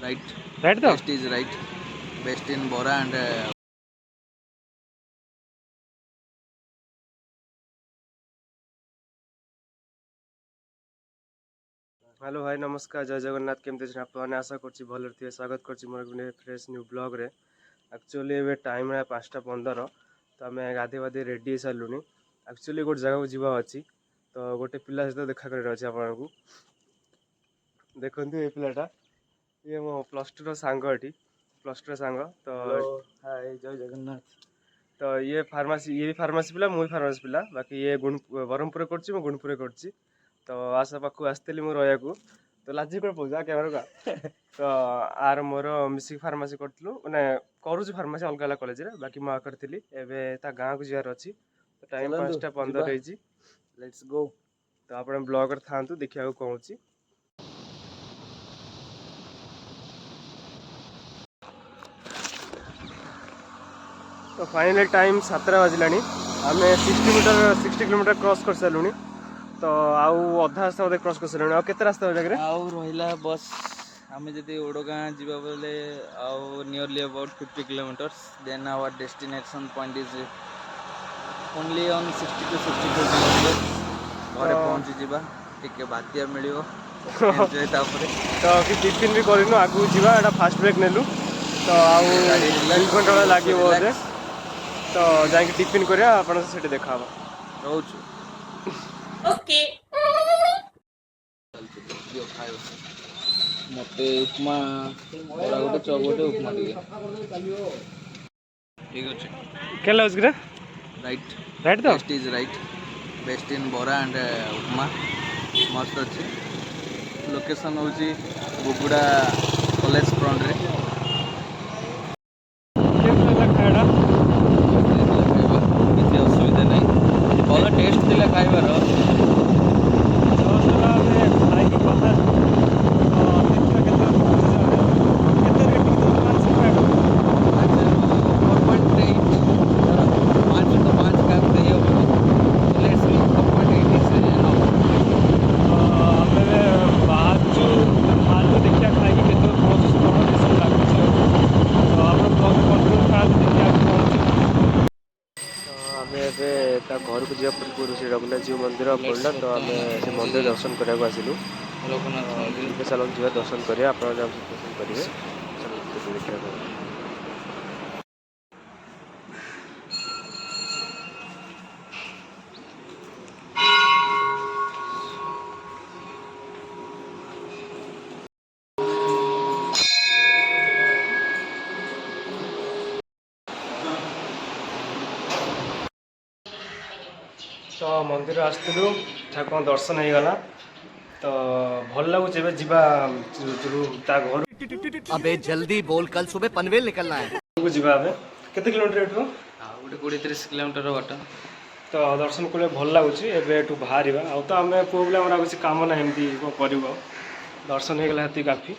Right. Right though? Best is right. Best in Bora and hello भाई नमस्कार जय जगन्नाथ केमती अच्छे आपने आशा कर भल थे स्वागत कर मोर गोटे फ्रेश न्यू ब्लॉग रे एक्चुअली ए टाइम है 5:15 तो आम गाधे बाधे रेडी हो सारूँ एक्चुअली गोटे जगह जावा अच्छी तो गोटे पिला सहित देखा कर अच्छे आपको देखु ये पिलाटा ये मो +2 सांग ये +2 सांग तो हाय जय जगन्नाथ। तो ये फार्मासी ये भी फार्मासी पिला मुझे फार्मासी पिला बाकी ये ब्रह्मपुर कर गुणपुर कर तो आशा पाखु आसती मोर रहा तो लाजी कौन पौधा कैमरा का तो आर मोर मिसिक फार्मासी करूँ मैंने करुँ फार्मासी अलग अलग कॉलेज रे बाकी मुझे करी एवं गाँव को जार अच्छी तो टाइम 5:15 रही लेट्स गो। तो आप ब्लॉगर था देखा कौन तो फाइनल टाइम 7 बजला आम 60 किलोमीटर क्रॉस कर सारूँ तो आउ अधा रास्ता बोधे क्रॉस कर सारूँ आते रास्ता जगह आउ रहा बस आम जब ओडगाँ जावा बेले आउ nearly about 50 kilometres then our destination point is only on 60 to 62 kilometres घरे पहुँची जावा टिके बातिया मिल तो कि टिफिन भी करनु आगू जावा फास्ट ब्रेक नेलु तो आउ 2 घंटा लगे बोधे तो जाकि टिफिन करिया आपन से देखा रोज ओके मते उपमा बड़ा गोटे चौ गोटे उपमा ठीक अच्छे के लाउस रे राइट राइट तो best is right best in bara and upma मस्त अच्छे लोकेशन हूँ बुगुड़ा कॉलेज फ्रंट रे किसी असुविधा नहीं भल टेस्ट थी खाइबार घर को जावा पूर्व से रघुनाथ जीव मंदिर पड़ा तो आम से मंदिर दर्शन करने आसिलु रघुनाथ मंदिर चलो जी दर्शन करें आप दर्शन करेंगे देखा तो मंदिर आसलु ठाकुर दर्शन हो गला तो भल लगुच घर अबे जल्दी बोल कल सुबह पनवेल निकलना है को जीवा केते किलोमीटर एठू गोटे 20-30 किलोमीटर बाट तो दर्शन कले भल लगुच एठू बाहर आ तो आम पुओ पिला किसी काम ना एमती कर दर्शन हो गला काफी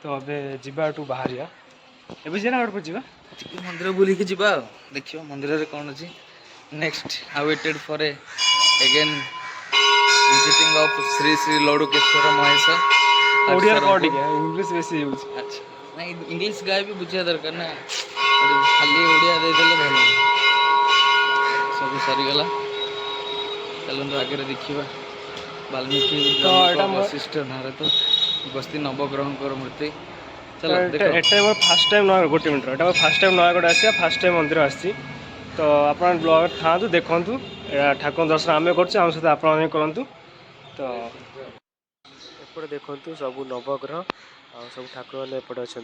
तो अबे जीवा एठू बाहर एबे जेना आउट पर जीवा मंदिर बुलिकी जीवा देखियो मंदिर रे कौन अछि next awaited for a again visiting of Shri Shri Ladukeshwar Mahesh Odia code के इंग्लिश बेसी यूज अच्छा नहीं इंग्लिश गाय भी बुझिया दरकार ना खाली ओडिया दे देले भलो सब सरी गला चलन आगे देखिबा वाल्मीकि वशिष्ठ नारद बस्ती नवग्रह मूर्ति चलो देखो एटा मोर फर्स्ट टाइम नय गोटे मिनट एटा फर्स्ट टाइम नयगढ़ आसिया फर्स्ट टाइम मंदिर आसी तो आप ब्लॉगर था देखु ठाकुर दर्शन आम कर सहित आप करूँ तो एपटे देखु सब नवग्रह आ सब ठाकुर मैंने एपटे अच्छा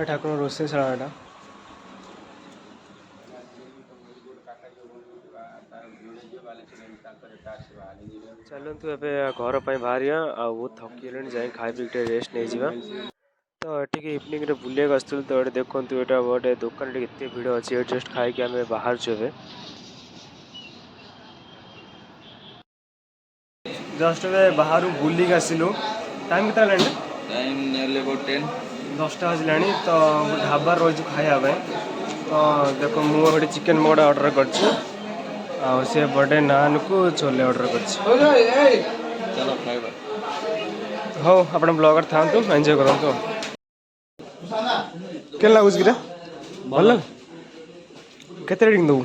ठाकुर रोषेशाला चलतु ए घर पर बाहर बहुत थकी जाए खाई पी रेस्ट नहीं जावा तो ये इवनिंग रे बुलिया आसलु तो ये देखो यहाँ गोटे दुकान एत भिड़ अच्छी जस्ट खाई आम बाहर छे जस्ट ए बाहर बुलिक आसिलु टाइम केतना हेलानी टाइम नियरली अबाउट 10 10टा बाजिलानी तो ढाबा रही खाଇବା तो देखो मु गोटे चिकेन मोड़ा ऑर्डर करछि आ से बड़े नान को छोले ऑर्डर करछि चलो खाଇବା हो आपण ब्लॉगर थांतु एंजॉय करंतु के लागुस गिरा भल केते रेटिंग दउ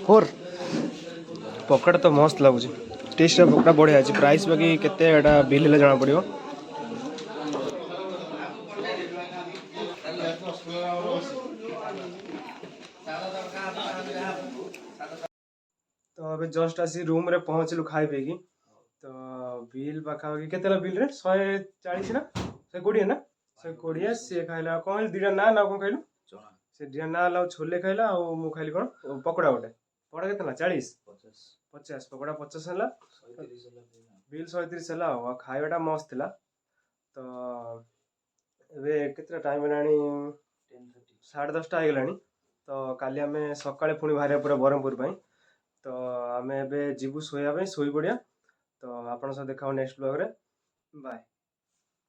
4 पकड़ तो मस्त लगुच टेस्ट पकड़ा बढ़िया अच्छे प्राइस बाकी केते एटा बिल हेले जाना पड़ियो तो अबे जस्ट आसी रूम रे पहुंचलु खाइ पेगी तो बिल पाखापाखि केतेला बिल रे 140 ना 120 ना 120 से खाइला कौन दिडा ना ना कौन खाइलु से दिडा ना लाउ छोले खाइला आ मु खाइली कोन पकोड़ा गोटे पकोड़ा केतेला 40 50 पकोड़ा 50 हला बिल 130 हला आ खाइबाटा मस्त थिला तो एबे केतेला टाइम हेलानी 10:30 आ गेलानी तो काली आमे सकाळे पुणी बाहरिया पूरा बरहमपुर पई तो आमे एबे जीवु सोया पई सोई पड़िया तो आपण सब देखाओ नेक्स्ट ब्लॉग रे बाय।